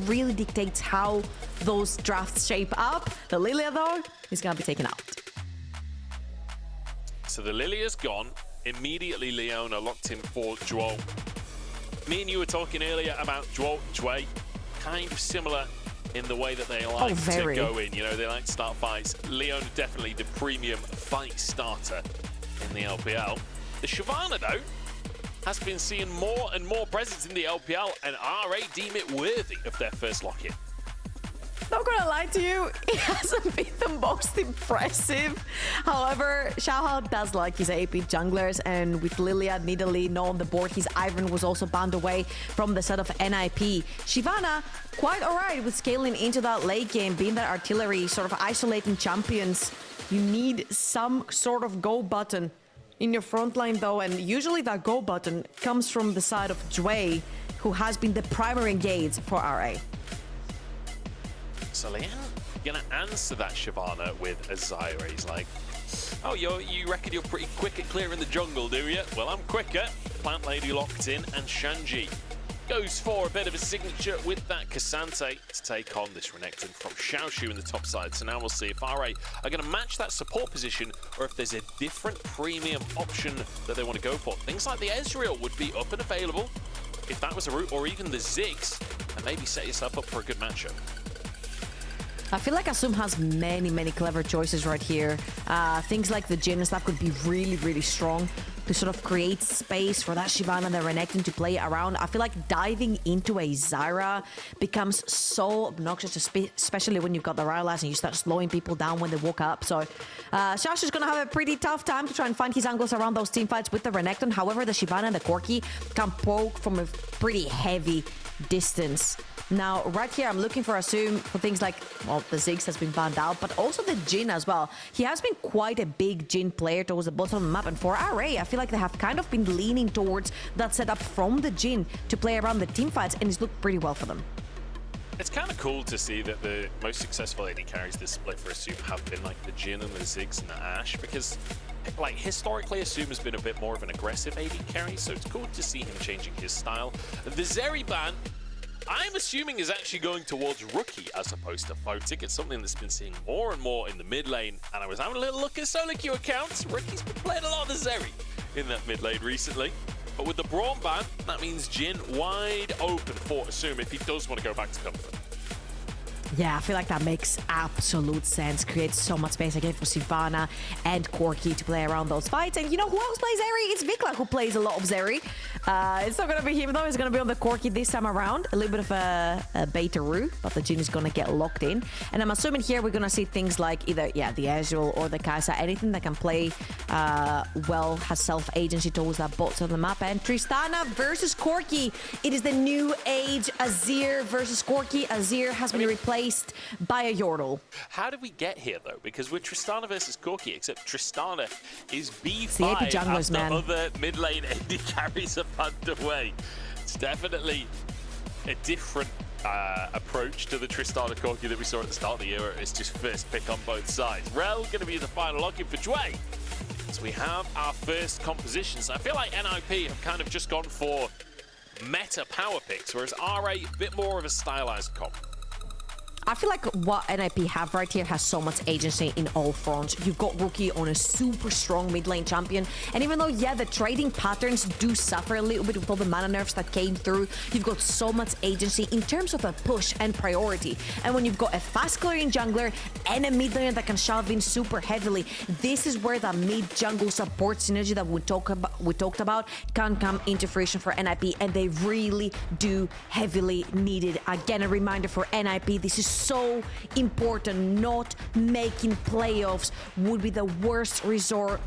really dictates how those drafts shape up. The Lilia, though, is going to be taken out. So the Lilia's gone. Immediately, Leona locked in for Zhuo. Me and you were talking earlier about Zhuo and Jwei, kind of similar in the way that they like to go in. You know, they like to start fights. Leona definitely the premium fight starter in the LPL. The Shyvana, though, has been seeing more and more presence in the LPL, and RA deem it worthy of their first lock-in. Not gonna lie to you, it hasn't been the most impressive. However, Xiaohao does like his AP junglers, and with Lilia needily not on the board, his Ivan was also banned away from the set of NIP. Shyvana, quite alright with scaling into that late game, being that artillery, sort of isolating champions. You need some sort of go button in your front line though, and usually that go button comes from the side of Jwei, who has been the primary engage for RA. So Leon gonna answer that Shyvana with a Zyra. He's like, oh, you reckon you're pretty quick at clearing the jungle, do you? Well, I'm quicker. Plant Lady locked in, and Shanji goes for a bit of a signature with that Cassante to take on this Renekton from Xiaoxu in the top side. So now we'll see if RA are going to match that support position, or if there's a different premium option that they want to go for. Things like the Ezreal would be up and available if that was a route, or even the Ziggs, and maybe set yourself up for a good matchup. I feel like Assum has many clever choices right here. Things like the Jhin and stuff could be really strong to sort of create space for that Shyvana and the Renekton to play around. I feel like diving into a Zyra becomes so obnoxious, especially when you've got the Rylai's and you start slowing people down when they walk up. So Xiaoxu's going to have a pretty tough time to try and find his angles around those teamfights with the Renekton. However, the Shyvana and the Corki can poke from a pretty heavy distance. Now, right here, I'm looking for Assum for things like, well, the Ziggs has been banned out, but also the Jhin as well. He has been quite a big Jhin player towards the bottom of the map, and for RA, I feel like they have kind of been leaning towards that setup from the Jhin to play around the teamfights, and it's looked pretty well for them. It's kind of cool to see that the most successful AD carries this split for Assum have been like the Jhin and the Ziggs and the Ashe, because like historically Assum has been a bit more of an aggressive AD carry, so it's cool to see him changing his style. The Zeri ban, I'm assuming, is actually going towards Rookie as opposed to Photic. It's something that's been seeing more and more in the mid lane, and I was having a little look at solo queue accounts. Rookie's been playing a lot of the Zeri in that mid lane recently. But with the Braum ban, that means Jhin wide open for Assum if he does want to go back to comfort. Yeah, I feel like that makes absolute sense. Creates so much space again for Shyvana and Corki to play around those fights. And you know who else plays Zeri? It's Vicla who plays a lot of Zeri. It's not going to be him though. It's going to be on the Corki this time around. A little bit of a beta-roo, but the Jhin is going to get locked in. And I'm assuming here we're going to see things like either, yeah, the Ezreal or the Kai'Sa. Anything that can play well, has self-agency towards that bot side of the map. And Tristana versus Corki. It is the new age Azir versus Corki. Azir has been replaced by a Yordle. How did we get here though? Because with Tristana versus Corki, except Tristana is B5 the AP junglers, after man. Other mid lane AD carries are banned away. It's definitely a different approach to the Tristana Corki that we saw at the start of the year. It's just first pick on both sides. Rel going to be the final lock-in for Jwei. So we have our first compositions. I feel like NIP have kind of just gone for meta power picks, whereas RA a bit more of a stylized comp. I feel like what NIP have right here has so much agency in all fronts. You've got Rookie on a super strong mid lane champion, and even though, yeah, the trading patterns do suffer a little bit with all the mana nerfs that came through, you've got so much agency in terms of a push and priority. And when you've got a fast clearing jungler and a mid laner that can shove in super heavily, this is where the mid jungle support synergy that we talked about can come into fruition for NIP, and they really do heavily need it. Again, a reminder for NIP, this is so important. Not making playoffs would be the worst result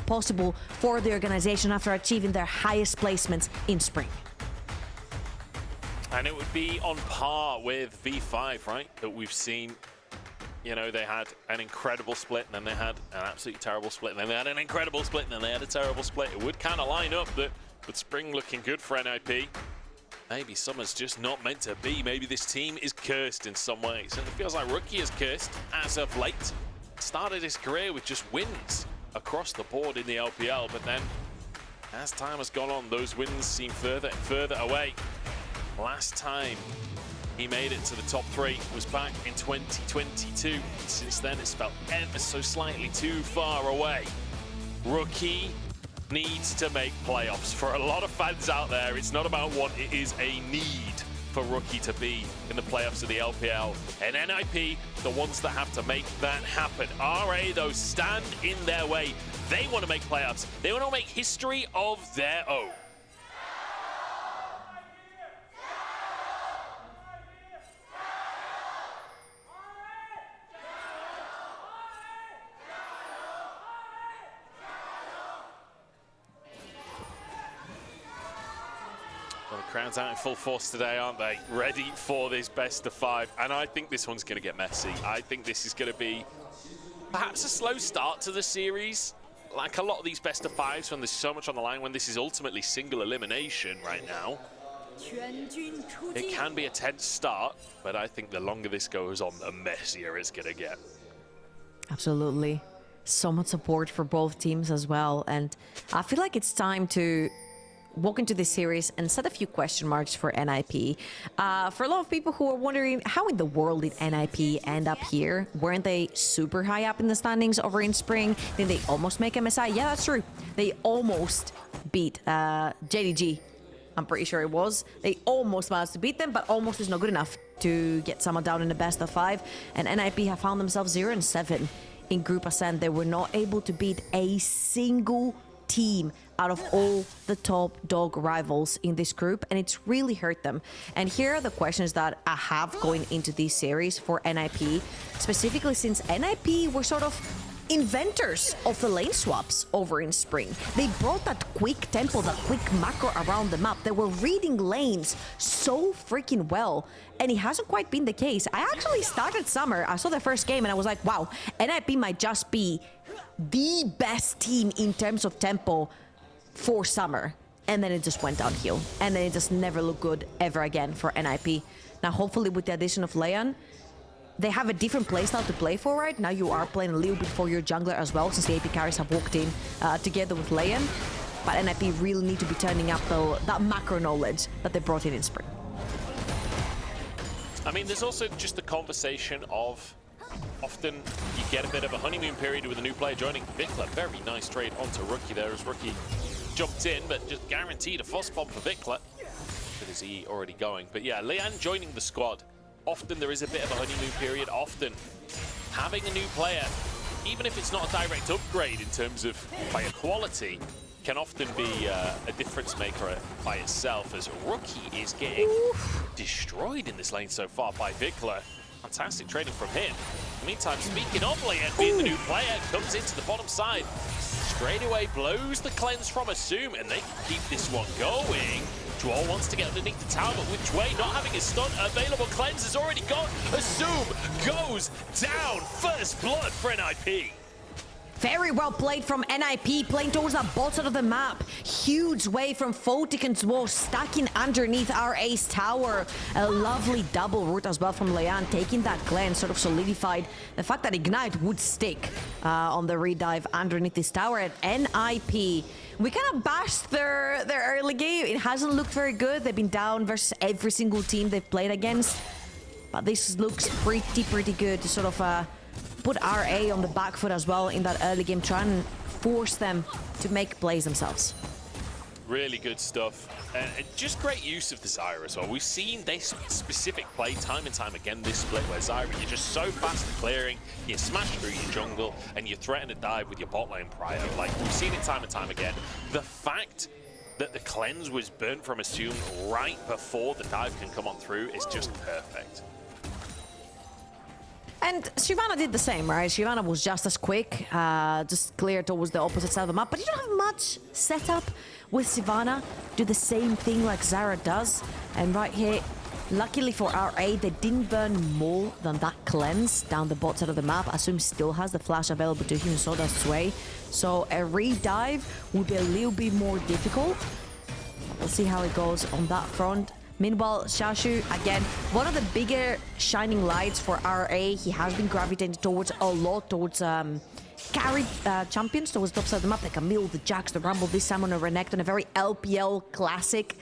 possible for the organization after achieving their highest placements in spring. And it would be on par with V5, right? That we've seen. You know, they had an incredible split, and then they had an absolutely terrible split, and then they had an incredible split, and then they had a terrible split. It would kind of line up that with spring looking good for NIP. Maybe summer's just not meant to be. Maybe this team is cursed in some ways. And it feels like Rookie is cursed as of late. Started his career with just wins across the board in the LPL, but then as time has gone on, those wins seem further and further away. Last time He made it to the top 3, was back in 2022. Since then, it's felt ever so slightly too far away. Rookie needs to make playoffs. For a lot of fans out there, it's not about what, it is a need for Rookie to be in the playoffs of the LPL. And NIP, the ones that have to make that happen. RA, though, stand in their way. They want to make playoffs. They want to make history of their own. Well, the crowd's out in full force today, aren't they? Ready for this best of 5. And I think this one's going to get messy. I think this is going to be perhaps a slow start to the series. Like a lot of these best of 5s when there's so much on the line, when this is ultimately single elimination right now. It can be a tense start, but I think the longer this goes on, the messier it's going to get. Absolutely. So much support for both teams as well. And I feel like it's time to walk into this series and set a few question marks for NIP. For a lot of people who are wondering, how in the world did NIP end up here? Weren't they super high up in the standings over in spring? Did they almost make MSI? Yeah, that's true. They almost beat JDG. I'm pretty sure it was. They almost managed to beat them, but almost is not good enough to get someone down in the best of 5. And NIP have found themselves 0-7 in Group Ascent. They were not able to beat a single team out of all the top dog rivals in this group, and it's really hurt them. And here are the questions that I have going into this series for NIP, specifically since NIP were sort of inventors of the lane swaps over in spring. They brought that quick tempo, that quick macro around the map. They were reading lanes so freaking well, and it hasn't quite been the case. I actually started summer, I saw the first game and I was like, wow, NIP might just be the best team in terms of tempo for summer. And then it just went downhill, and then it just never looked good ever again for NIP. Now hopefully with the addition of Leon, they have a different playstyle to play for right now. You are playing a little bit for your jungler as well, since the AP carries have walked in together with Leon. But NIP really need to be turning up that macro knowledge that they brought in spring. I mean, there's also just the conversation of often you get a bit of a honeymoon period with a new player joining. Vicla, very nice trade onto Rookie there as Rookie jumped in, but just guaranteed a fuss bomb for Vicla. But is he already going? But yeah, Leon joining the squad. Often there is a bit of a honeymoon period. Often having a new player, even if it's not a direct upgrade in terms of player quality, can often be a difference maker by itself, as Rookie is getting destroyed in this lane so far by Vicla. Fantastic trading from him. In the meantime, speaking of Leon being the new player, comes into the bottom side. Straight away blows the cleanse from Assum, and they can keep this one going. Zhuo wants to get underneath the tower, but with Jwei not having his stun available, cleanse is already gone. Assum goes down. First blood for NIP. Very well played from NIP, playing towards that bottom of the map. Huge wave from Photic and Zhuo, stacking underneath our ace tower. A lovely double root as well from Leon, taking that cleanse, sort of solidified the fact that Ignite would stick on the redive underneath this tower at NIP. We kind of bashed their early game. It hasn't looked very good. They've been down versus every single team they've played against. But this looks pretty good to sort of put RA on the back foot as well in that early game, try and force them to make plays themselves. Really good stuff. And just great use of the Zyra as well. We've seen this specific play time and time again this split, where Zyra, you're just so fast at clearing, you smash through your jungle, and you threaten to dive with your bot lane prior. Like, we've seen it time and time again. The fact that the cleanse was burnt from Assum right before the dive can come on through is just perfect. And Shyvana did the same, right? Shyvana was just as quick, just clear towards the opposite side of the map. But you don't have much setup with Shyvana. Do the same thing like Zyra does. And right here, luckily for RA, they didn't burn more than that cleanse down the bot side of the map. Assum still has the flash available to him, so does Jwei. So a redive would be a little bit more difficult. We'll see how it goes on that front. Meanwhile, Xiaoxu, again, one of the bigger shining lights for RA. He has been gravitating towards a lot towards carried champions towards the top side of the map, like Camille, the Jax, the Rumble, this time on a Renekton, a very LPL classic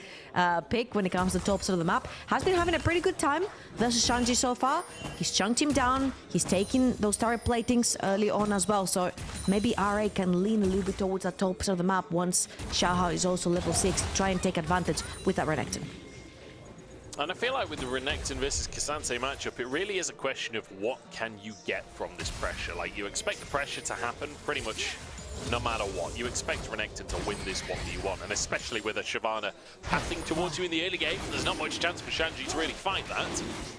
pick when it comes to the top side of the map. Has been having a pretty good time versus Shanji so far. He's chunked him down. He's taking those turret platings early on as well. So maybe RA can lean a little bit towards the top side of the map once Xiaohao is also level 6 to try and take advantage with that Renekton. And I feel like with the Renekton versus K'Sante matchup, it really is a question of what can you get from this pressure. Like, you expect the pressure to happen pretty much no matter what. You expect Renekton to win this 1v1, and especially with a Shyvana pathing towards you in the early game, there's not much chance for Shanji to really fight that.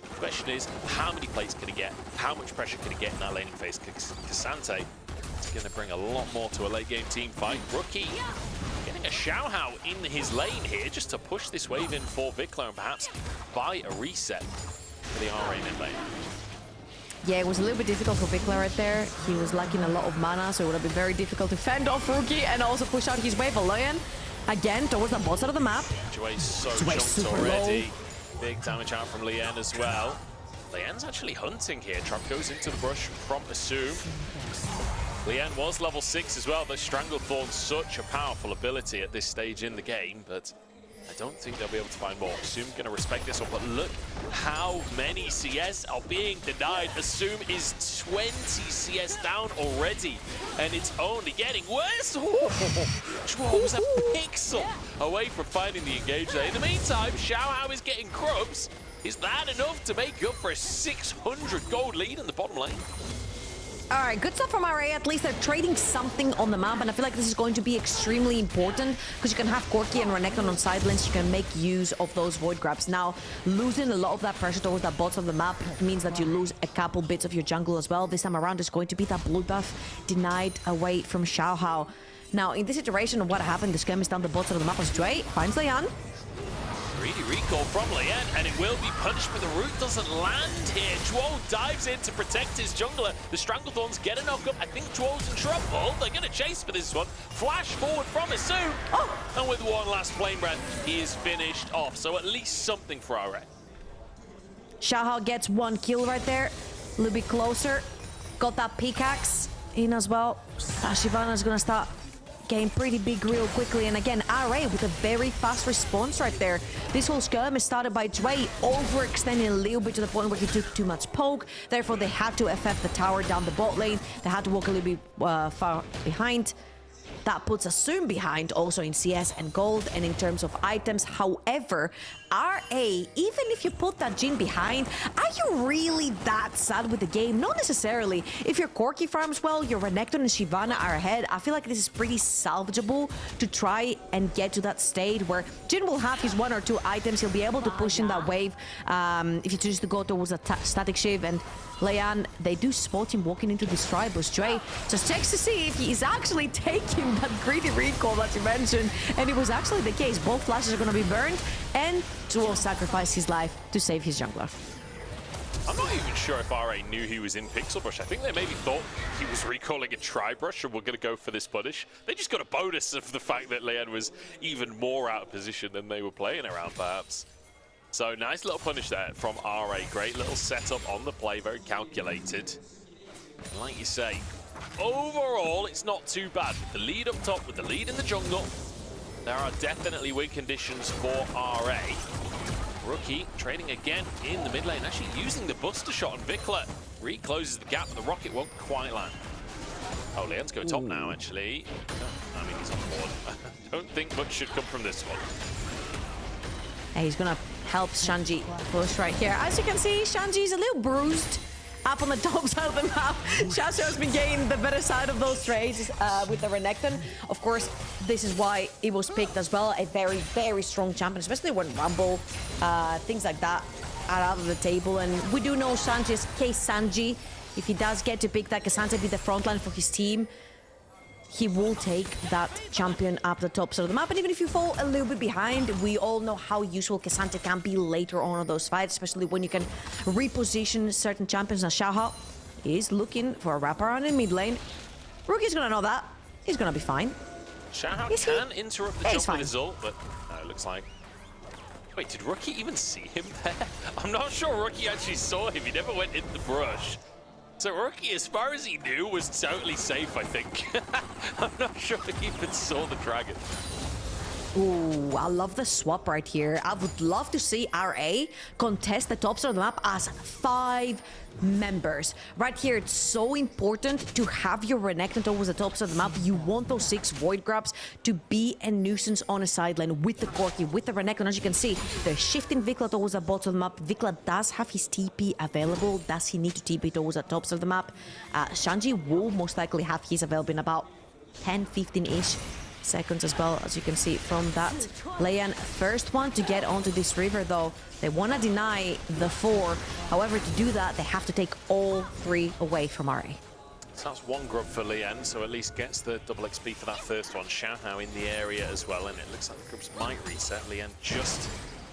The question is, how many plays can he get? How much pressure can he get in that laning phase? K'Sante is going to bring a lot more to a late game team fight. Rookie getting a Xiaohao in his lane here just to push this wave in for Vicla and perhaps buy a reset for the RA mid lane. Yeah, it was a little bit difficult for Vicla right there. He was lacking a lot of mana, so it would have been very difficult to fend off Rookie and also push out his wave. Lion again towards the bottom side of the map. Jwei's so jumped already. Big damage out from Lien as well. Lien's actually hunting here. Trap goes into the brush from Assum. Lien was level 6 as well, but Stranglethorn's such a powerful ability at this stage in the game, but I don't think they'll be able to find more. Assum gonna respect this one, but look how many CS are being denied. Assum is 20 CS down already, and it's only getting worse. Zhuo was a pixel away from finding the engage there. In the meantime, Xiaohao is getting grubs. Is that enough to make up for a 600 gold lead in the bottom lane? All right, good stuff from RA. At least they're trading something on the map, and I feel like this is going to be extremely important because you can have Corki and Renekton on side lanes. You can make use of those void grabs. Now, losing a lot of that pressure towards that bottom of the map means that you lose a couple bits of your jungle as well. This time around, there's going to be that blue buff denied away from Xiaohao. Now, in this situation, what happened? The skirmish down the bottom of the map was Jwei finds Lian. Greedy recall from Lien, and it will be punished, but the root doesn't land here. Zhuo dives in to protect his jungler. The Stranglethorns get a knock-up. I think Zhuo's in trouble. They're going to chase for this one. Flash forward from Assum. Oh! And with one last flame breath, he is finished off. So at least something for RA. Xiaohao gets one kill right there. A little bit closer. Got that pickaxe in as well. Shyvana's going to start getting pretty big real quickly, and again RA with a very fast response right there. This whole skirmish started by Jwei overextending a little bit to the point where he took too much poke, therefore they had to FF the tower down the bot lane. They had to walk a little bit far behind. That puts Assum behind also in CS and gold and in terms of items. However, RA, even if you put that Jhin behind, are you really that sad with the game? Not necessarily. If your Corki farms well, your Renekton and Shyvana are ahead, I feel like this is pretty salvageable to try and get to that state where Jhin will have his 1 or 2 items. He'll be able to push in that wave if you choose to go towards a static shiv. And Lian, they do spot him walking into this tribus. Jwei just checks to see if he's actually taking that greedy recall that you mentioned, and it was actually the case. Both flashes are going to be burned, and Zhuo sacrificed his life to save his jungler. I'm not even sure if RA knew he was in Pixel Brush. I think they maybe thought he was recalling a Tri-Brush and we're going to go for this punish. They just got a bonus of the fact that Lian was even more out of position than they were playing around, perhaps. So nice little punish there from RA. Great little setup on the play, very calculated. And like you say, overall, it's not too bad. With the lead up top, with the lead in the jungle, there are definitely win conditions for RA. Rookie trading again in the mid lane, actually using the Buster Shot on Vicla. Recloses the gap, but the rocket won't quite land. Oh, Lian's going top now, actually. I mean, he's on board. I don't think much should come from this one. And he's going to help Shanji push right here. As you can see, Shanji's a little bruised up on the top side of the map. Xiaoxu has been gaining the better side of those trades with the Renekton. Of course, this is why it was picked as well. A very, very strong champion, especially when Rumble, things like that are out of the table. And we do know Shanji's case Shanji. If he does get to pick that K'Sante be the frontline for his team, he will take that champion up the top side of the map. And even if you fall a little bit behind, we all know how useful K'Sante can be later on in those fights, especially when you can reposition certain champions. Now Xiaohao is looking for a wraparound in mid lane. Rookie's gonna know that. He's gonna be fine. Xiaohao can interrupt the jump with his ult, but no, it looks like... Wait, did Rookie even see him there? I'm not sure Rookie actually saw him. He never went in the brush. So Rookie, as far as he knew, was totally safe, I think. I'm not sure he even saw the dragon. Ooh, I love the swap right here. I would love to see RA contest the top side of the map as 5 members. Right here, it's so important to have your Renekton towards the top side of the map. You want those 6 Void Grabs to be a nuisance on a sideline with the Corki, with the Renekton. As you can see, they're shifting Vicla towards the bottom of the map. Vicla does have his TP available. Does he need to TP towards the top side of the map? Shanji will most likely have his available in about 10-15-ish seconds as well, as you can see from that. Leyan, first one to get onto this river though. They want to deny the 4. However, to do that, they have to take all 3 away from RA. So that's 1 grub for Lian, so at least gets the double XP for that first one. Xiaohao in the area as well, and it looks like the grubs might reset. Lian just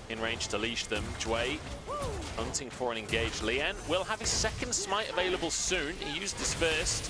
in range to leash them. Jwei hunting for an engaged. Lian will have his second smite available soon. He used his first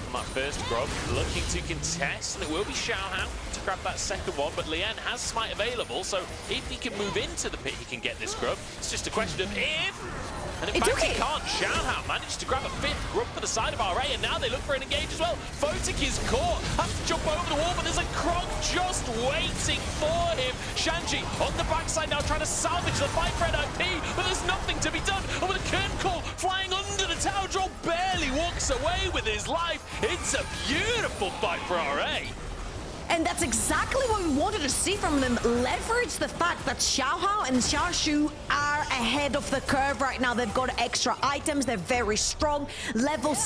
on that first grub, looking to contest, and it will be Xiaohao to grab that second one, but Lian has smite available, so if he can move into the pit, he can get this grub. It's just a question of if, and in fact he can't. Xiaohao managed to grab a 5th grub for the side of RA, and now they look for an engage as well. Photic is caught, has to jump over the wall, but there's a Croc just waiting for him. Shanji on the backside now trying to salvage the fight for NIP, but there's nothing to be done. And with a curtain call flying under the tower, Zhuo barely walks away with his life. It's a beautiful fight for RA. And that's exactly what we wanted to see from them. Leverage the fact that Xiaohao and Xiaoxu are ahead of the curve right now. They've got extra items. They're very strong. Level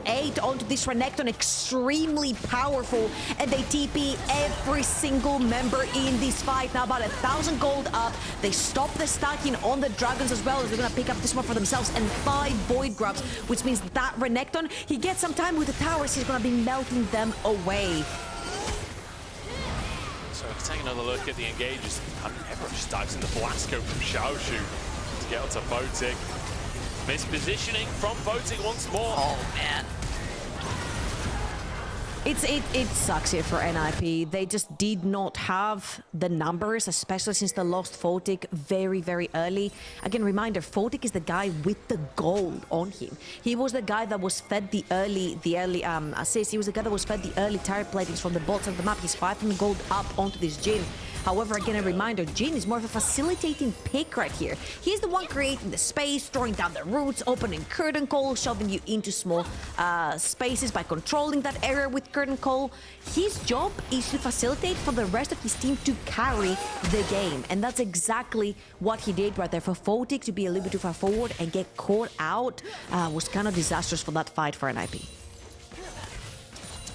8 onto this Renekton, extremely powerful. And they TP every single member in this fight. Now about 1,000 gold up. They stop the stacking on the dragons as well, as they're going to pick up this one for themselves. And 5 Void Grubs, which means that Renekton, he gets some time with the towers. He's going to be melting them away. So if we take another look at the engages, everyone just dives in the Blasco from Xiaoxu to get onto Photic. Mispositioning from Photic once more. Oh man. It sucks here for NIP. They just did not have the numbers, especially since they lost Photic very, very early. Again, reminder, Photic is the guy with the gold on him. He was the guy that was fed the early assist. He was the guy that was fed the early tire platings from the bottom of the map. He's 500 gold up onto this Jin. However, again, a reminder, Jin is more of a facilitating pick right here. He's the one creating the space, throwing down the roots, opening curtain call, shoving you into small spaces by controlling that area with curtain call. His job is to facilitate for the rest of his team to carry the game. And that's exactly what he did right there. For Photic to be a little bit too far forward and get caught out was kind of disastrous for that fight for NIP.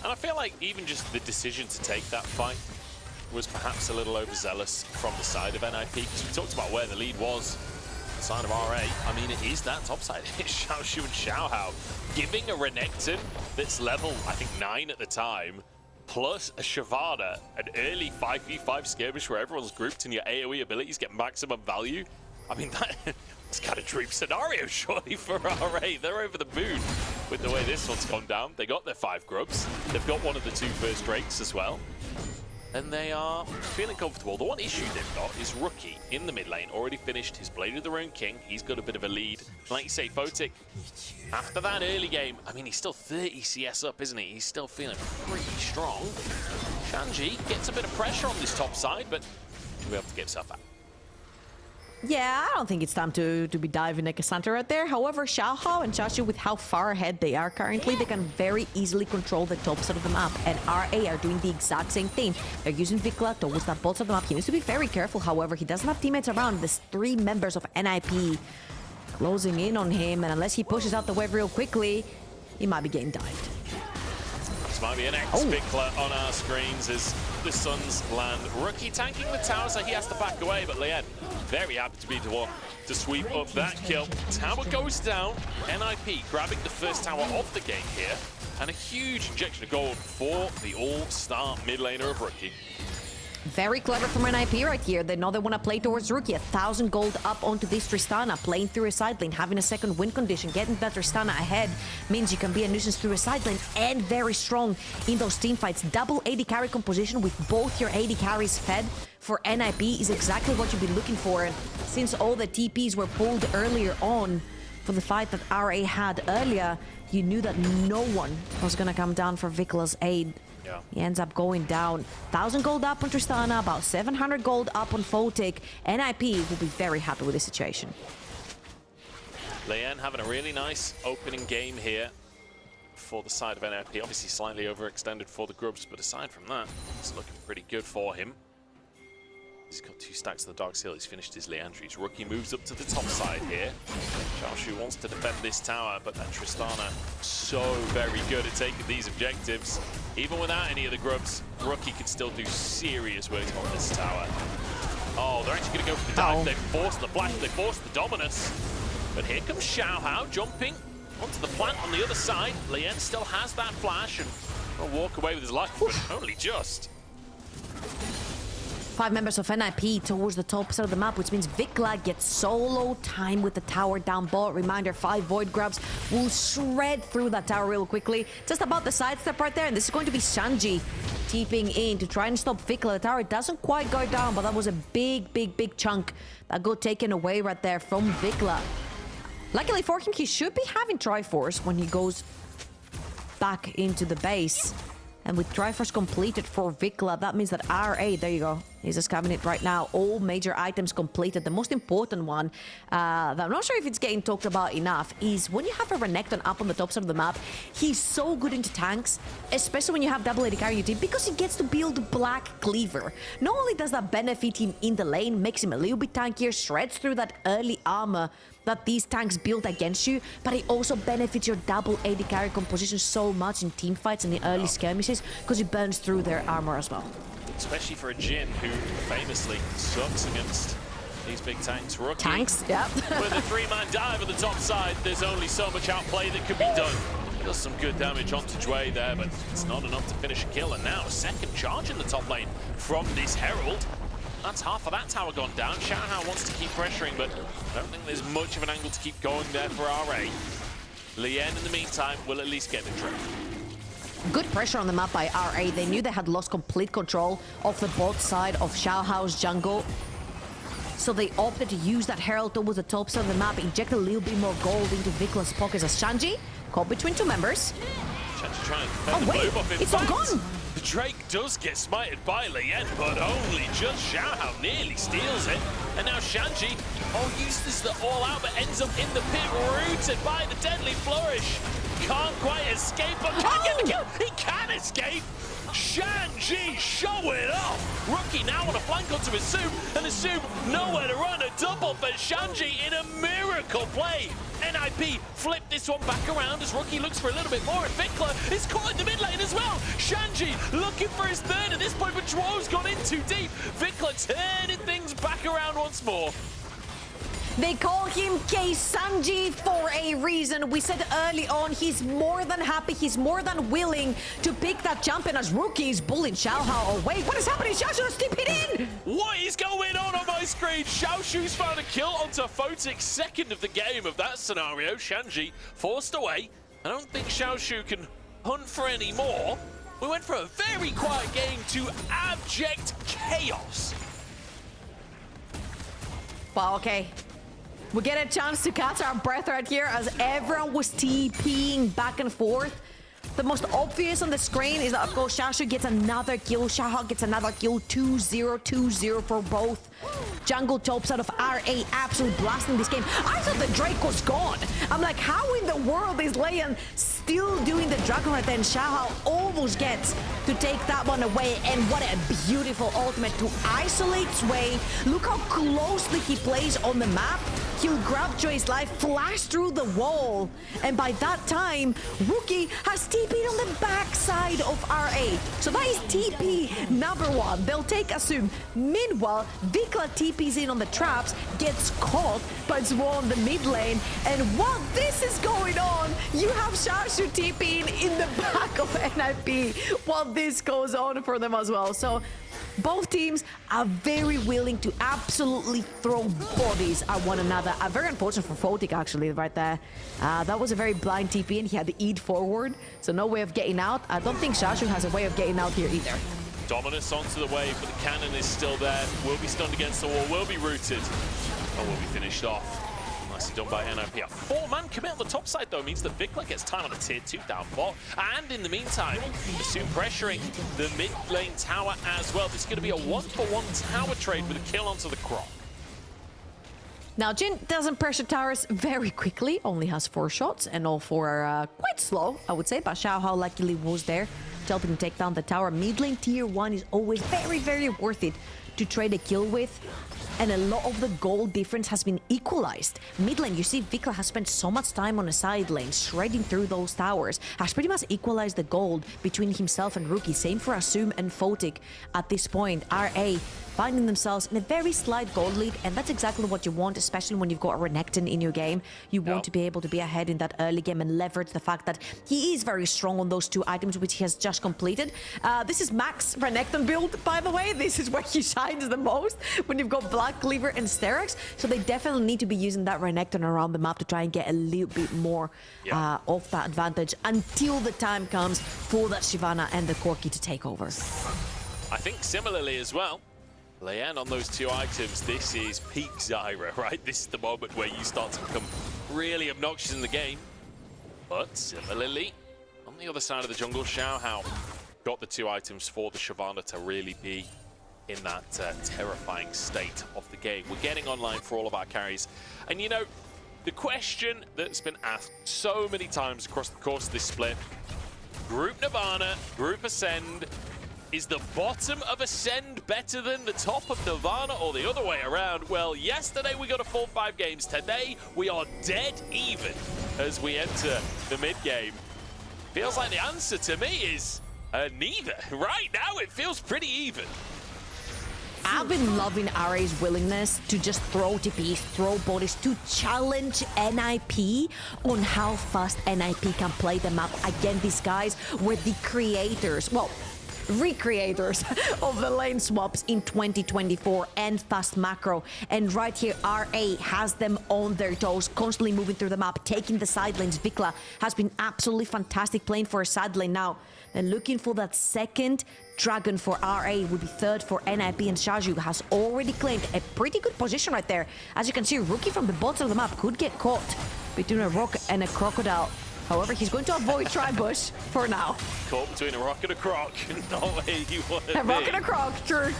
And I feel like even just the decision to take that fight was perhaps a little overzealous from the side of NIP, because we talked about where the lead was on the side of RA. I mean, it is that top side. It's Xiaoxu and Xiaohao giving a Renekton that's level, I think, 9 at the time, plus a Shavada, an early 5v5 skirmish where everyone's grouped and your AoE abilities get maximum value. I mean, that's kind of dream scenario, surely, for RA. They're over the moon with the way this one's gone down. They got their 5 grubs. They've got one of the 2 first drakes as well. And they are feeling comfortable. The one issue they've got is Rookie in the mid lane, already finished his Blade of the Rune King. He's got a bit of a lead. Like you say, Photic, after that early game, I mean, he's still 30 CS up, isn't he? He's still feeling pretty strong. Shanji gets a bit of pressure on this top side, but he'll be able to get himself out. Yeah, I don't think it's time to be diving like a Cassandra right there. However, Xiaohao and Xiaoxu, with how far ahead they are currently, they can very easily control the top side of the map. And RA are doing the exact same thing. They're using Vicla towards that bottom of the map. He needs to be very careful, however. He doesn't have teammates around. There's 3 members of NIP closing in on him. And unless he pushes out the wave real quickly, he might be getting dived. This might be an Vicla on our screens as the Suns land. Rookie tanking the tower, so he has to back away, but Lian very happy to be the one to sweep up that kill. Tower goes down. NIP grabbing the first tower of the game here, and a huge injection of gold for the all-star mid laner of Rookie. Very clever from NIP right here. They know they want to play towards Rookie. 1,000 gold up onto this Tristana, playing through a side lane, having a second win condition. Getting that Tristana ahead means you can be a nuisance through a side lane and very strong in those team fights. Double AD carry composition with both your AD carries fed for NIP is exactly what you've been looking for. And since all the TPs were pulled earlier on, for the fight that RA had earlier, you knew that no one was going to come down for Vicla's aid. Yeah. He ends up going down. 1,000 gold up on Tristana, about 700 gold up on Photic. NIP will be very happy with this situation. Lian having a really nice opening game here for the side of NIP. Obviously slightly overextended for the Grubs, but aside from that, it's looking pretty good for him. He's got 2 stacks of the Dark Seal. He's finished his Leandry's. Rookie moves up to the top side here. Xiaoxu wants to defend this tower, but then Tristana so very good at taking these objectives. Even without any of the Grubs, Rookie can still do serious work on this tower. Oh, they're actually going to go for the dive. They forced the flash, they forced the dominus. But here comes Xiaohao jumping onto the plant on the other side. Lien still has that flash and will walk away with his life, but only just. 5 members of NIP towards the top side of the map, which means Vicla gets solo time with the tower down bot. Reminder, 5 Void Grubs will shred through that tower real quickly. Just about the sidestep right there, and this is going to be Shanji TPing in to try and stop Vicla. The tower doesn't quite go down, but that was a big chunk that got taken away right there from Vicla. Luckily for him, he should be having Triforce when he goes back into the base. And with Triforce completed for Vicla, that means that RA, there you go, he's just having it right now. All major items completed. The most important one, that I'm not sure if it's getting talked about enough, is when you have a Renekton up on the top side of the map, he's so good into tanks, especially when you have double AD carry your team, because he gets to build Black Cleaver. Not only does that benefit him in the lane, makes him a little bit tankier, shreds through that early armor that these tanks build against you, but it also benefits your double AD carry composition so much in team fights and the early skirmishes, because it burns through their armor as well. Especially for a Jin who famously sucks against these big tanks. Rookie, tanks, yeah. with a 3-man dive on the top side, there's only so much outplay that could be done. Does some good damage onto Jwei there, but it's not enough to finish a kill. And now a second charge in the top lane from this Herald. That's half of that tower gone down. Xiaohao wants to keep pressuring, but I don't think there's much of an angle to keep going there for RA. Lien, in the meantime, will at least get the trip. Good pressure on the map by RA. They knew they had lost complete control of the bot side of Xiaohao's jungle. So they opted to use that Herald towards the top side of the map, inject a little bit more gold into Vicla's pockets as Shanji caught between 2 members. Shanji trying to defend the move off. It's all gone! The Drake does get smited by Lien, but only just. Xiaohao nearly steals it. And now Shanji, uses the all out, but ends up in the pit, rooted by the deadly flourish. Can't quite escape, but can get the kill. He can escape. Shanji showing off. Rookie now on a flank onto Assum, and Assum nowhere to run. A double for Shanji in a miracle play. NIP flip this one back around as Rookie looks for a little bit more, and Vicla is caught in the mid lane as well. Shanji looking for his third at this point, but Zhuo's gone in too deep. Vicla turning things back around once more. They call him Shanji for a reason. We said early on, he's more than happy, he's more than willing to pick that champion as Rookie is bullying Xiaohao away. What is happening? Xiaoxu is tipping in! What is going on my screen? Xiaoxu's found a kill onto Photic, second of the game of that scenario. Shanji forced away. I don't think Xiaoxu can hunt for any more. We went from a very quiet game to abject chaos. Well, okay. We get a chance to catch our breath right here as everyone was TPing back and forth. The most obvious on the screen is that, of course, Xiaoxu gets another kill. Xiaohao gets another kill. 2-0, 2-0 for both. Jungle tops out of RA, absolutely blasting this game. I thought the Drake was gone. I'm like, how in the world is Lian still doing the Dragon right then? Xiaohao almost gets to take that one away. And what a beautiful ultimate to isolate Jwei. Look how closely he plays on the map. He'll grab Jwei's life, flash through the wall. And by that time, Rookie has TP'd on the backside of RA. So that is TP #1. They'll take Assum. Meanwhile, Vicla TP's in on the traps, gets caught by Zhuo on the mid lane. And while this is going on, you have Xiaoxu TPing in the back of NIP while this goes on for them as well. So both teams are very willing to absolutely throw bodies at one another. Very unfortunate for Photic, actually, right there. That was a very blind TP, and he had to eat forward, so no way of getting out. I don't think Xiaoxu has a way of getting out here either. Dominus onto the wave, but the cannon is still there. Will be stunned against the wall, will be rooted, or will be finished off. Nicely done by NIP. A 4-man commit on the top side, though, means that Vicla gets time on a tier 2 down bot. And in the meantime, Assum pressuring the mid lane tower as well. This is going to be a 1-for-1 tower trade with a kill onto the Croc. Now, Jin doesn't pressure towers very quickly, only has 4 shots, and all 4 are quite slow, I would say, but Xiaohao luckily was there to help him take down the tower. Mid lane tier 1 is always very, very worth it to trade a kill with, and a lot of the goal difference has been equalized. Mid lane, you see Vicla has spent so much time on a side lane, shredding through those towers, has pretty much equalized the gold between himself and Rookie. Same for Assum and Photic at this point. RA finding themselves in a very slight gold lead, and that's exactly what you want, especially when you've got a Renekton in your game. You want to be able to be ahead in that early game and leverage the fact that he is very strong on those 2 items which he has just completed. This is Max Renekton build, by the way. This is where he shines the most when you've got Black Cleaver and Sterak's, so they definitely need to be using that Renekton around the map to try and get a little bit more of that advantage until the time comes for that Shyvana and the Corki to take over. I think similarly as well, Leanne on those 2 items, this is peak Zyra, right? This is the moment where you start to become really obnoxious in the game. But similarly, on the other side of the jungle, Xiaohao got the 2 items for the Shyvana to really be in that terrifying state of the game. We're getting online for all of our carries. And you know, the question that's been asked so many times across the course of this split, Group Nirvana, Group Ascend, is the bottom of Ascend better than the top of Nirvana, or the other way around? Well, yesterday we got a full 5 games. Today we are dead even as we enter the mid game. Feels like the answer to me is neither. Right now it feels pretty even. I've been loving RA's willingness to just throw TPs, throw bodies, to challenge NIP on how fast NIP can play the map. Again, these guys were the creators, well, recreators of the lane swaps in 2024 and fast macro, and right here RA has them on their toes, constantly moving through the map, taking the side lanes. Vicla has been absolutely fantastic playing for a side lane. Now they're looking for that second dragon for RA, would be third for NIP, and Shanji has already claimed a pretty good position right there. As you can see, Rookie from the bottom of the map could get caught between a rock and a crocodile. However, he's going to avoid Tri-Bush for now. Caught between a rock and a croc. Not where you want to be. A rock and a croc, true.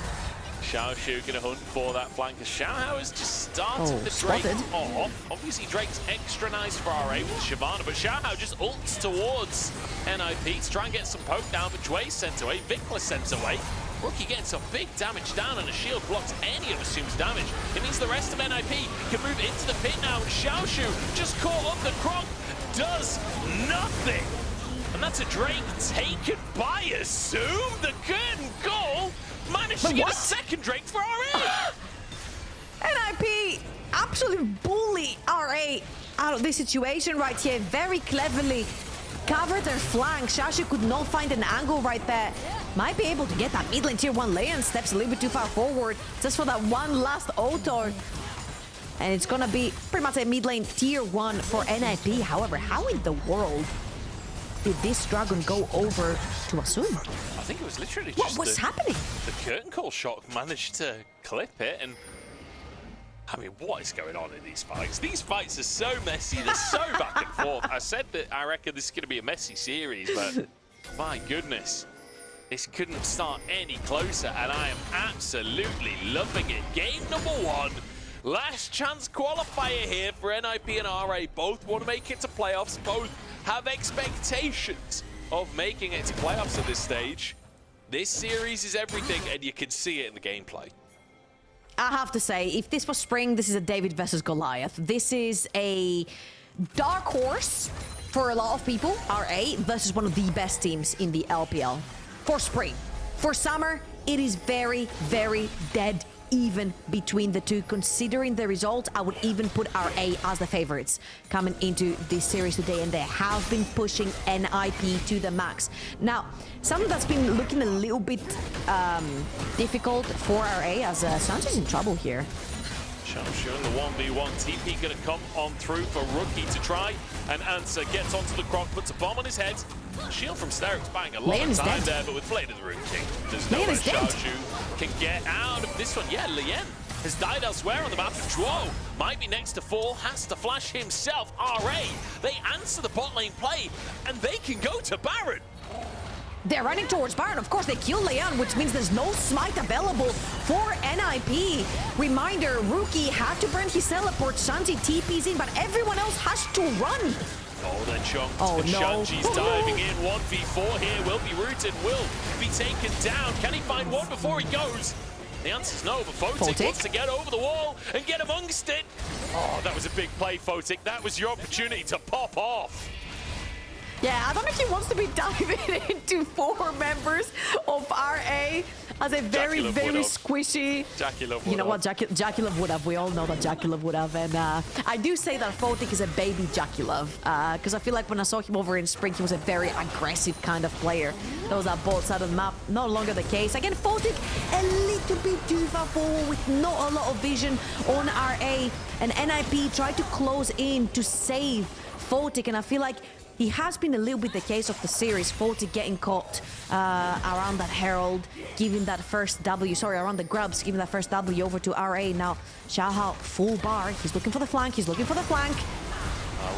Xiaoxu going to hunt for that flank. Xiaohao has just started the Drake off. Obviously, Drake's extra nice for RA with Shyvana, but Xiaohao just ults towards NIP to try and get some poke down, but Jwei sent away, Vicla sent away. Rookie getting some big damage down, and a shield blocks any of Assum's damage. It means the rest of NIP can move into the pit now, and Xiaoxu just caught up the croc, does nothing. And that's a Drake taken by Assum. The curtain goal managed to get a second Drake for RA. NIP absolutely bully RA out of this situation right here. Very cleverly covered their flank. Xiaoxu could not find an angle right there. Might be able to get that mid lane tier 1 lane, steps a little bit too far forward just for that one last auto. And it's gonna be pretty much a mid lane tier 1 for NIP. However, how in the world did this dragon go over to Assum? I think it was literally just what was happening? The curtain call shot managed to clip it, and I mean, what is going on in these fights? These fights are so messy, they're so back and forth. I said that I reckon this is going to be a messy series, but my goodness, this couldn't start any closer, and I am absolutely loving it. Game number 1. Last chance qualifier here for NIP and RA. Both want to make it to playoffs. Both have expectations of making it to playoffs at this stage. This series is everything, and you can see it in the gameplay. I have to say, if this was spring, this is a David versus Goliath. This is a dark horse for a lot of people, RA, versus one of the best teams in the LPL. For spring. For summer, it is very, very dead even between the two. Considering the result, I would even put RA as the favorites coming into this series today, and they have been pushing NIP to the max. Now, something that's been looking a little bit difficult for RA, as Shanji's in trouble here. Xiaoxu in the 1v1. TP going to come on through for Rookie to try and answer. Gets onto the croc, puts a bomb on his head. Shield from Sterak's buying a lot of time there, but with Blade of the Rune King, there's no way Xiaoxu can get out of this one. Yeah, Lien has died elsewhere on the map. Zhuo might be next to fall, has to flash himself. RA, they answer the bot lane play, and they can go to Baron. They're running towards Baron. Of course, they kill Leon, which means there's no smite available for NIP. Reminder, Rookie had to burn his teleport. Shanji TP's in, but everyone else has to run. Oh, they're chunked. Oh, no. Shanji's diving in. 1v4 here. Will be rooted. Will be taken down. Can he find one before he goes? The answer's no, but Photic wants to get over the wall and get amongst it. Oh, that was a big play, Photic. That was your opportunity to pop off. Yeah, I don't know if he wants to be diving into 4 members of RA as a very squishy. Jackie Love would have. You know what, Jackie Love would have. We all know that Jackie Love would have. And I do say that Photic is a baby Jackie Love because I feel like when I saw him over in Spring, he was a very aggressive kind of player. Those are both sides of the map. No longer the case. Again, Photic a little bit too far forward with not a lot of vision on RA. And NIP tried to close in to save Photic, and I feel like he has been a little bit the case of the series. Photic getting caught around that Herald, giving that first W, around the grubs, giving that first W over to RA. Now, Xiaohao full bar. He's looking for the flank.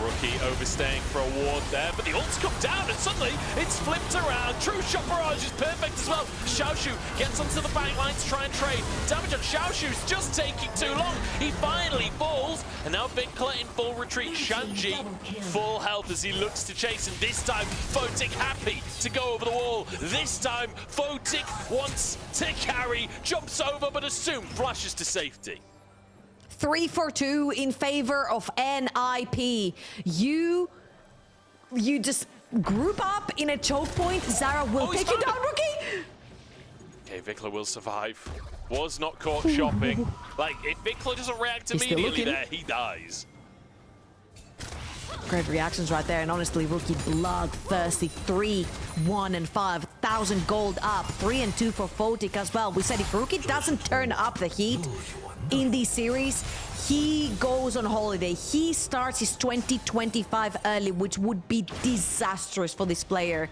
Rookie overstaying for a ward there, but the ults come down and suddenly it's flipped around. True shot barrage is perfect as well. Xiaoxu gets onto the back line to try and trade. Damage on Xiaoxu's just taking too long. He finally falls, and now Vicla in full retreat. Shanji full health as he looks to chase, and this time Photic happy to go over the wall. This time Photic wants to carry, jumps over, but Assum flashes to safety. 3 for 2 in favor of NIP. You just group up in a choke point. Zara will take you down, Rookie. Okay, Vicla will survive. Was not caught shopping. Like, if Vicla doesn't react immediately there, he dies. Great reactions right there, and honestly, Rookie bloodthirsty. 3, 1, and 5. 1,000 gold up. 3 and 2 for Photic as well. We said if Rookie doesn't turn up the heat in this series, he goes on holiday. He starts his 2025 early, which would be disastrous for this player.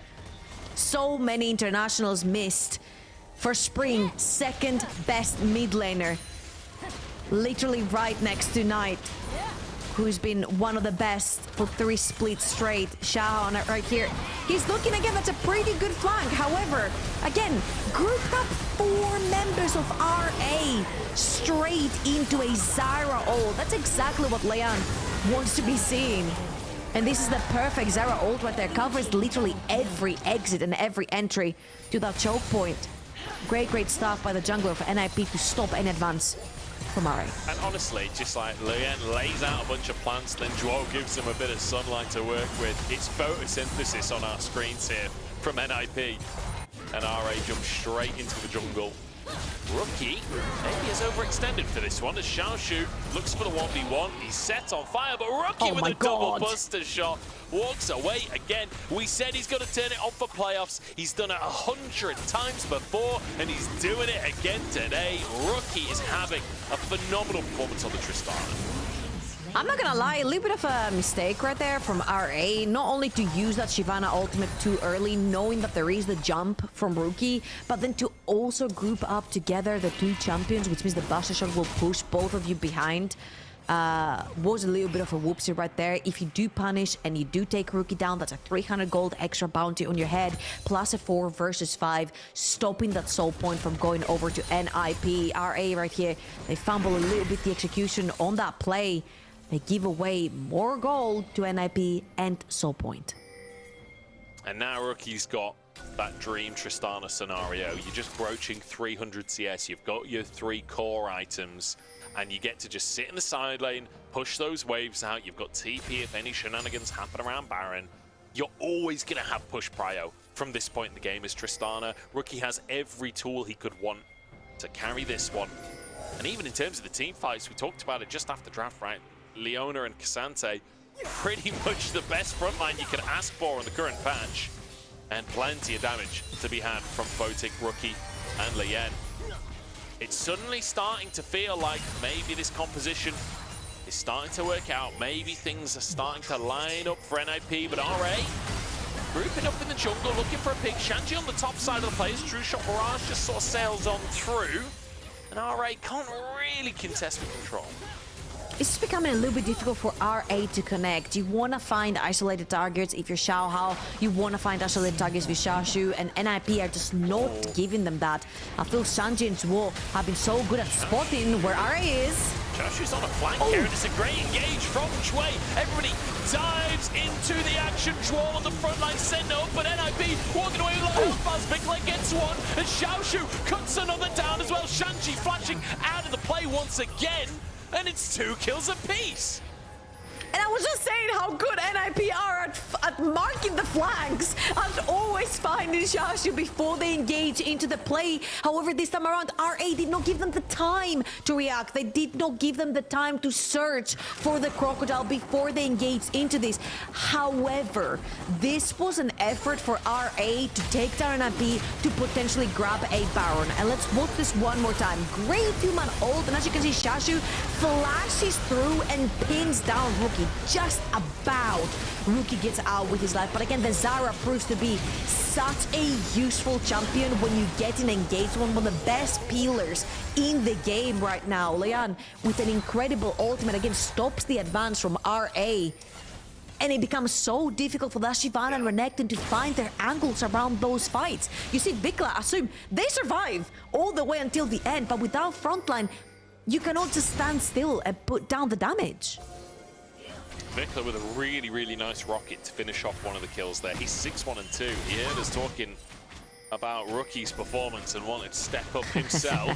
So many internationals missed. For Spring, 2nd best mid laner. Literally right next to Knight, who's been one of the best for 3 splits straight. Xiaohao right here. He's looking again, that's a pretty good flank. However, again, grouped up 4 members of RA straight into a Zyra ult. That's exactly what Leon wants to be seeing. And this is the perfect Zyra ult right there. Covers literally every exit and every entry to that choke point. Great stuff by the jungler for NIP to stop any advance from RA. And honestly, just like Leon lays out a bunch of plants, then Zhuo gives him a bit of sunlight to work with. It's photosynthesis on our screens here from NIP. And RA jumps straight into the jungle. Rookie maybe is overextended for this one as Xiaoxu looks for the 1v1. He's set on fire, but Rookie with a double buster shot walks away again. We said he's going to turn it on for playoffs. He's done it 100 times before, and he's doing it again today. Rookie is having a phenomenal performance on the Tristana. I'm not gonna lie, a little bit of a mistake right there from RA. Not only to use that Shyvana ultimate too early, knowing that there is the jump from Rookie, but then to also group up together the 2 champions, which means the Buster Shot will push both of you behind. Was a little bit of a whoopsie right there. If you do punish and you do take Rookie down, that's a 300 gold extra bounty on your head, plus a 4 versus 5, stopping that soul point from going over to NIP. RA right here, they fumble a little bit the execution on that play. They give away more gold to NIP and soul point. And now Rookie's got that dream Tristana scenario. You're just broaching 300 CS. You've got your 3 core items, and you get to just sit in the side lane, push those waves out. You've got TP if any shenanigans happen around Baron. You're always going to have push prio from this point in the game as Tristana. Rookie has every tool he could want to carry this one. And even in terms of the team fights, we talked about it just after draft, right? Leona and Cassante, pretty much the best frontline you could ask for in the current patch. And plenty of damage to be had from Photic, Rookie, and Lien. It's suddenly starting to feel like maybe this composition is starting to work out. Maybe things are starting to line up for NIP, but RA grouping up in the jungle, looking for a pick. Shanji on the top side of the place. True Shot Barrage just sort of sails on through. And RA can't really contest with control. It's becoming a little bit difficult for RA to connect. You want to find isolated targets if you're Xiaohao. You want to find isolated targets with Xiaoxu, and NIP are just not giving them that. I feel Shanji and Zhuo have been so good at spotting where RA is. Xiaoxu's on a flank here, and it's a great engage from Jwei. Everybody dives into the action. Zhuo on the front line, sent up, but NIP walking away with a lot of health bars. Vicla gets one, and Xiaoxu cuts another down as well. Shanji flashing out of the play once again. And it's 2 kills apiece. And I was just saying how good NIP are at marking the flanks and always finding Xiaoxu before they engage into the play. However, this time around, RA did not give them the time to react. They did not give them the time to search for the crocodile before they engaged into this. However, this was an effort for RA to take down NIP to potentially grab a Baron. And let's watch this one more time. Great two-man ult, and as you can see, Xiaoxu flashes through and pins down Rookie. Just about. Rookie gets out with his life, but again, the Zara proves to be such a useful champion when you get an engagement, one of the best peelers in the game right now. Leon, with an incredible ultimate, again, stops the advance from RA. And it becomes so difficult for that Shyvana and Renekton to find their angles around those fights. You see, Vicla, Assum, they survive all the way until the end, but without frontline, you cannot just stand still and put down the damage. Vicla with a really, really nice rocket to finish off one of the kills there. He's 6-1-2. He heard us talking about Rookie's performance and wanted to step up himself.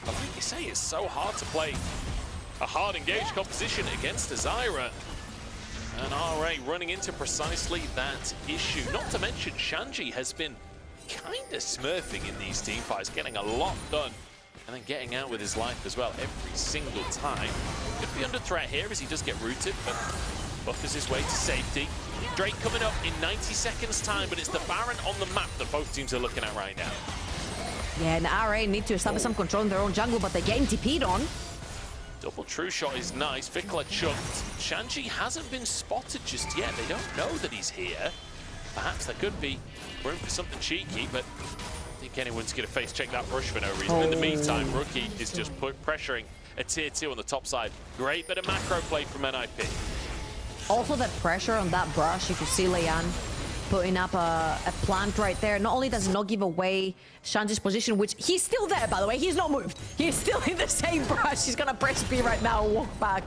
I think you say it's so hard to play a hard engaged composition against a Zyra. And RA running into precisely that issue. Not to mention Shanji has been kind of smurfing in these team fights, getting a lot done. And then getting out with his life as well every single time. Could be under threat here as he does get rooted, but buffers his way to safety. Drake coming up in 90 seconds time, but it's the Baron on the map that both teams are looking at right now. Yeah, and RA need to establish some control in their own jungle, but they're getting TP'd on. Double true shot is nice. Vicla chunked. Shanji hasn't been spotted just yet. They don't know that he's here. Perhaps there could be room for something cheeky, but I think anyone's going to face check that brush for no reason. In the meantime, Rookie is just pressuring a tier 2 on the top side. Great bit of macro play from NIP. Also that pressure on that brush, you can see Leon putting up a plant right there. Not only does it not give away Shanji's position, which he's still there, by the way. He's not moved. He's still in the same brush. He's gonna press B right now and walk back.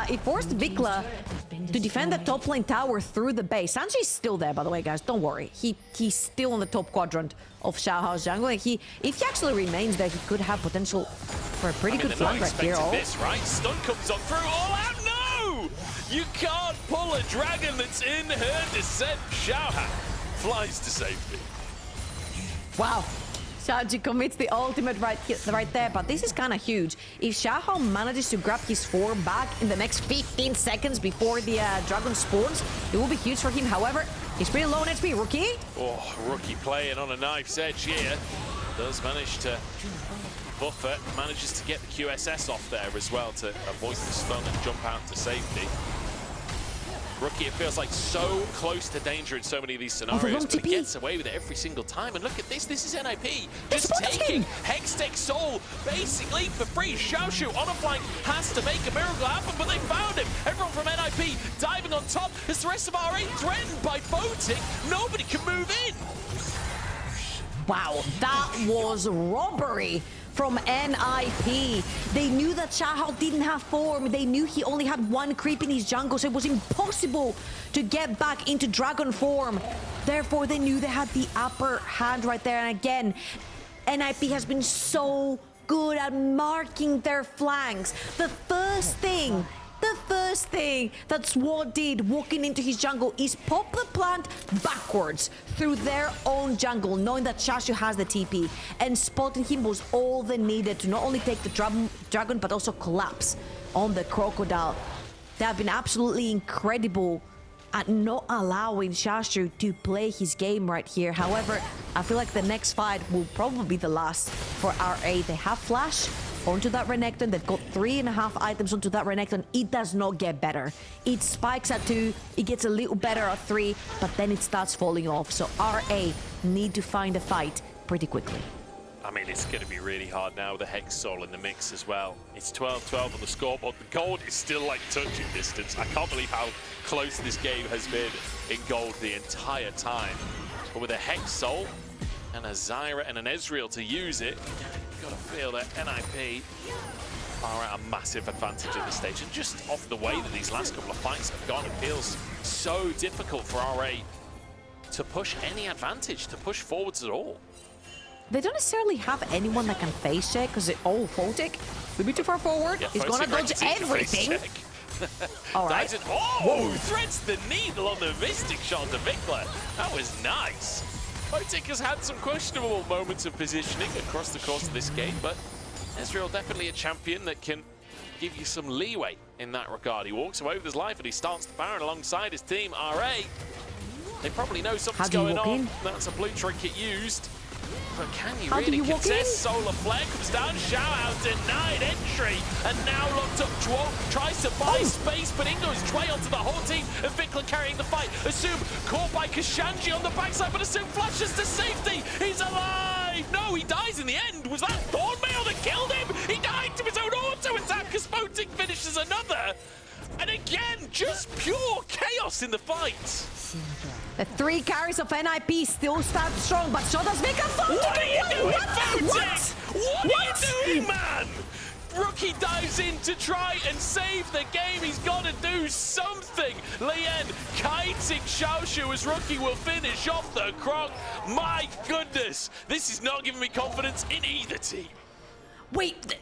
It forced Vicla to defend the top lane tower through the base. Sanji's still there, by the way, guys. Don't worry. He's still on the top quadrant of Xiaohao's jungle. If he actually remains there, he could have potential for a pretty good flank right here. This, right? Stun comes on through. All out. No! You can't pull a dragon that's in her descent. Xiaohao flies to safety. Wow. Shanji commits the ultimate right there, but this is kind of huge. If Xiaohao manages to grab his form back in the next 15 seconds before the dragon spawns, it will be huge for him. However, he's pretty low on HP. Rookie? Oh, Rookie playing on a knife's edge here. Does manage to buffer, manages to get the QSS off there as well to avoid the stun and jump out to safety. Rookie, it feels like so close to danger in so many of these scenarios, but he gets away with it every single time. And look at this is NIP just taking Hextech Soul basically for free. Xiaoxu on a flank has to make a miracle happen, but they found him. Everyone from NIP diving on top as the rest of RA threatened by Photic. Nobody can move in. Wow, that was robbery from NIP. They knew that Xiaohao didn't have form. They knew he only had one creep in his jungle, so it was impossible to get back into dragon form. Therefore, they knew they had the upper hand right there. And again, NIP has been so good at marking their flanks. The first thing that Zhuo did walking into his jungle is pop the plant backwards through their own jungle, knowing that Xiaoxu has the TP, and spotting him was all they needed to not only take the dragon but also collapse on the crocodile. They have been absolutely incredible at not allowing Xiaoxu to play his game right here. However, I feel like the next fight will probably be the last for RA. They have flash onto that Renekton. They've got 3.5 items onto that Renekton. It does not get better. It spikes at 2, it gets a little better at 3, but then it starts falling off. So RA need to find a fight pretty quickly. I mean, it's going to be really hard now with the Hex Soul in the mix as well. It's 12-12 on the scoreboard. The gold is still like touching distance. I can't believe how close this game has been in gold the entire time. But with a Hex Soul and a Zyra and an Ezreal to use it, you've got to feel that NIP are at a massive advantage at this stage. And just off the way that these last couple of fights have gone, it feels so difficult for RA to push any advantage, to push forwards at all. They don't necessarily have anyone that can face check because Photic will be too far forward. Yeah, he's gonna dodge everything. All right. Oh, threads the needle on the Mystic shot to Vicla. That was nice. Photic has had some questionable moments of positioning across the course of this game, but Ezreal definitely a champion that can give you some leeway in that regard. He walks away with his life and he starts the Baron alongside his team. RA, they probably know something's going on. That's a blue trinket used. But can you really contest? Solar Flare comes down, Xiaohao denied entry, and now locked up Zhuo, tries to buy space, but in goes Jwei onto the whole team, and Vicla carrying the fight. Assum caught by Shanji on the backside, but Assum flashes to safety. He's alive! No, he dies in the end. Was that Thornmail that killed him? He died to his own auto attack because Photic finishes another. And again, just pure chaos in the fight. The 3 carries of NIP still stand strong, but so does Vicla. What are you doing, Photic? What are you doing, man? Rookie dives in to try and save the game. He's got to do something. Lien kiting Xiaoxu as Rookie will finish off the croc. My goodness, this is not giving me confidence in either team. Wait,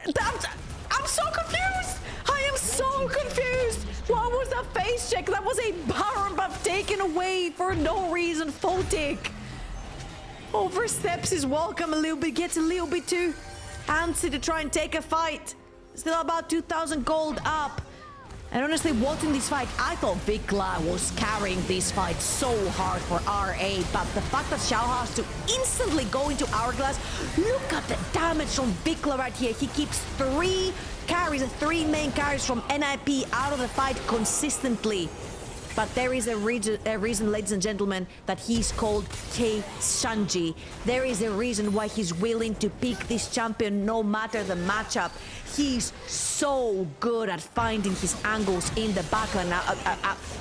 I'm so confused. I am so confused. What was that face check? That was a Baron buff taken away for no reason. Photic oversteps his welcome a little bit, gets a little bit too antsy to try and take a fight. Still about 2,000 gold up. And honestly, watching this fight, I thought Vicla was carrying this fight so hard for RA, but the fact that Xiaohao has to instantly go into Hourglass, look at the damage from Vicla right here. He keeps 3 carries, 3 main carries from NIP out of the fight consistently. But there is a reason, ladies and gentlemen, that he's called Shanji. There is a reason why he's willing to pick this champion no matter the matchup. He's so good at finding his angles in the backline.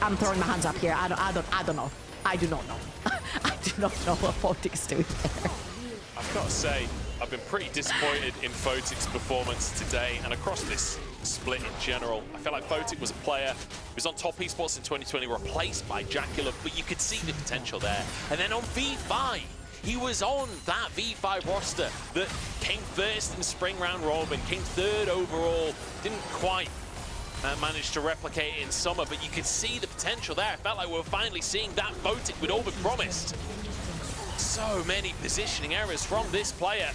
I'm throwing my hands up here. I don't know. I do not know. I do not know what Photic's doing there. I've got to say, I've been pretty disappointed in Photic's performance today and across this split in general. I felt like Photic was a player who was on top esports in 2020, replaced by Jackula, but you could see the potential there. And then on V5, he was on that V5 roster that came first in spring round robin, came 3rd overall, didn't quite manage to replicate it in summer, but you could see the potential there. I felt like we were finally seeing that Photic we'd all been promised. So many positioning errors from this player.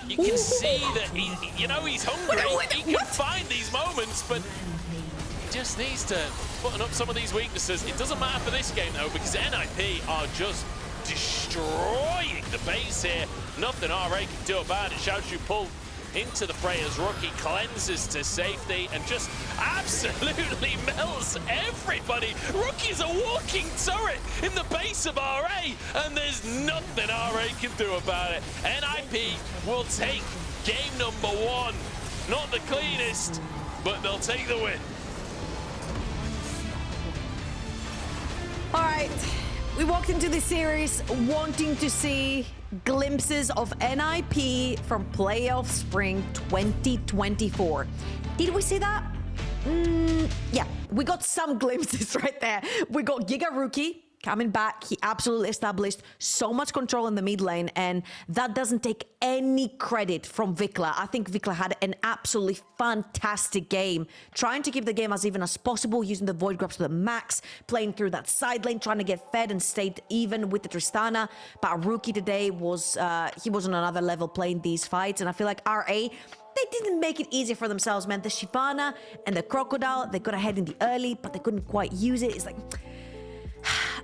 You can see that he's hungry. He can find these moments, but he just needs to button up some of these weaknesses. It doesn't matter for this game though, because NIP are just destroying the base here. Nothing RA can do about it. Xiaoxu pulled into the fray as Rookie cleanses to safety and just absolutely melts everybody. Rookie's a walking turret in the base of RA, and there's nothing RA can do about it. NIP will take game number 1. Not the cleanest, but they'll take the win. All right, we walked into this series wanting to see glimpses of NIP from Playoff Spring 2024. Did we see that? Yeah, we got some glimpses right there. We got Giga Rookie coming back. He absolutely established so much control in the mid lane, and that doesn't take any credit from Vicla. I think Vicla had an absolutely fantastic game, trying to keep the game as even as possible, using the void grabs to the max, playing through that side lane, trying to get fed and stayed even with the Tristana. But Rookie today was he was on another level playing these fights, and I feel like RA, they didn't make it easy for themselves, man. The Shyvana and the Crocodile, they got ahead in the early, but they couldn't quite use it. It's like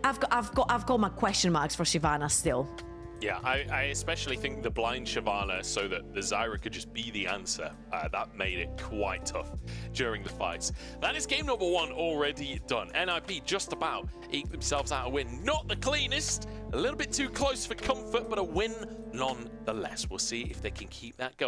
I've got my question marks for Shyvana still. Yeah, I especially think the blind Shyvana so that the Zyra could just be the answer. That made it quite tough during the fights. That is game number 1 already done. NIP just about eke themselves out a win. Not the cleanest, a little bit too close for comfort, but a win nonetheless. We'll see if they can keep that going.